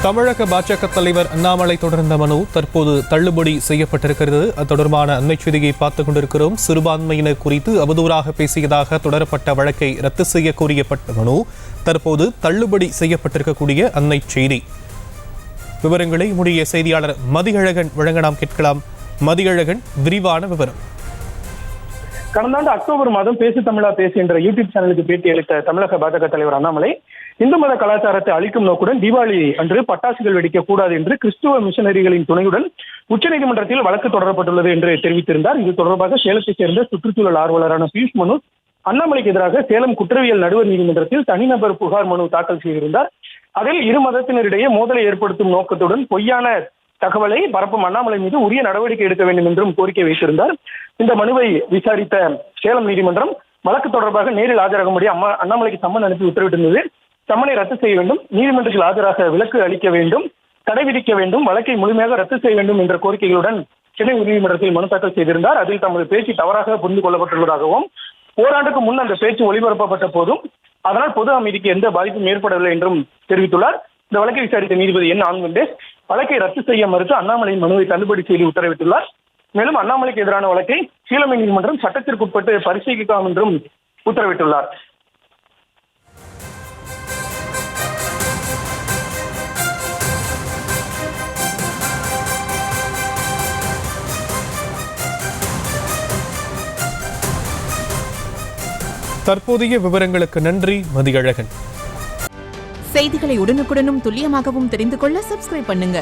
தமிழக பாஜக தலைவர் அண்ணாமலை தொடர்ந்த மனு தற்போது தள்ளுபடி செய்யப்பட்டிருக்கிறது. அது தொடர்பான அண்மை செய்தியை பார்த்துக் கொண்டிருக்கிறோம். சிறுபான்மையினர் குறித்து அவதூறாக பேசியதாக தொடரப்பட்ட வழக்கை ரத்து செய்ய கோரியப்பட்ட மனு தற்போது தள்ளுபடி செய்யப்பட்டிருக்கக்கூடிய அண்மை செய்தி. விவரங்களை முடிய செய்தியாளர் மதியழகன் வழங்க நாம் கேட்கலாம். மதியழகன், விரிவான விவரம். கடந்த ஆண்டு அக்டோபர் மாதம் பேசு தமிழா பேசு என்ற யூடியூப் சேனலுக்கு பேட்டி அளித்த தமிழக பாஜக தலைவர் அண்ணாமலை இந்து மத கலாச்சாரத்தை அழிக்கும் நோக்குடன் தீபாவளி அன்று பட்டாசுகள் வெடிக்க கூடாது என்று கிறிஸ்துவ மிஷனரிகளின் துணையுடன் உச்சநீதிமன்றத்தில் வழக்கு தொடரப்பட்டுள்ளது என்று தெரிவித்திருந்தார். இது தொடர்பாக சேலத்தைச் சேர்ந்த சுற்றுச்சூழல் ஆர்வலரான பியூஷ் மனு அண்ணாமலைக்கு எதிராக சேலம் குற்றவியல் நடுவர் நீதிமன்றத்தில் தனிநபர் புகார் மனு தாக்கல் செய்திருந்தார். அதில் இரு மதத்தினரிடையே மோதலை ஏற்படுத்தும் நோக்கத்துடன் பொய்யான தகவலை பரப்பும் அண்ணாமலை மீது உரிய நடவடிக்கை எடுக்க வேண்டும் என்றும் கோரிக்கை வைத்திருந்தார். இந்த மனுவை விசாரித்த சேலம் நீதிமன்றம் வழக்கு தொடர்பாக நேரில் ஆஜராகும்படி அண்ணாமலைக்கு சம்மன் அனுப்பி உத்தரவிட்டிருந்தது. சம்மனை ரத்து செய்ய வேண்டும், நீதிமன்றத்தில் ஆஜராக விலக்கு அளிக்க வேண்டும், தடை விதிக்க வேண்டும், வழக்கை முழுமையாக ரத்து செய்ய வேண்டும் என்ற கோரிக்கைகளுடன் சென்னை உயர்நீதிமன்றத்தில் மனு தாக்கல் செய்திருந்தார். அதில் தமது பேச்சு தவறாக புரிந்து கொள்ளப்பட்டுள்ளதாகவும் ஓராண்டுக்கு முன் அந்த பேச்சு ஒளிபரப்பப்பட்ட போதும் அதனால் பொது அமைதிக்கு எந்த பாதிப்பும் ஏற்படவில்லை என்றும் தெரிவித்துள்ளார். இந்த வழக்கை விசாரித்த நீதிபதி என் ஆனந்தேஷ் வழக்கை ரத்து செய்ய மறுத்து அண்ணாமலையின் மனுவை தள்ளுபடி செய்து உத்தரவிட்டுள்ளார். மேலும் அண்ணாமலைக்கு எதிரான வழக்கை கீழமை நீதிமன்றம் சட்டத்திற்குட்பட்டு பரிசீலிக்கலாம் என்றும் உத்தரவிட்டுள்ளார். தற்போதைய விவரங்களுக்கு நன்றி மதியழகன். செய்திகளை உடனுக்குடனும் துல்லியமாகவும் தெரிந்து கொள்ள சப்ஸ்கிரைப் பண்ணுங்க.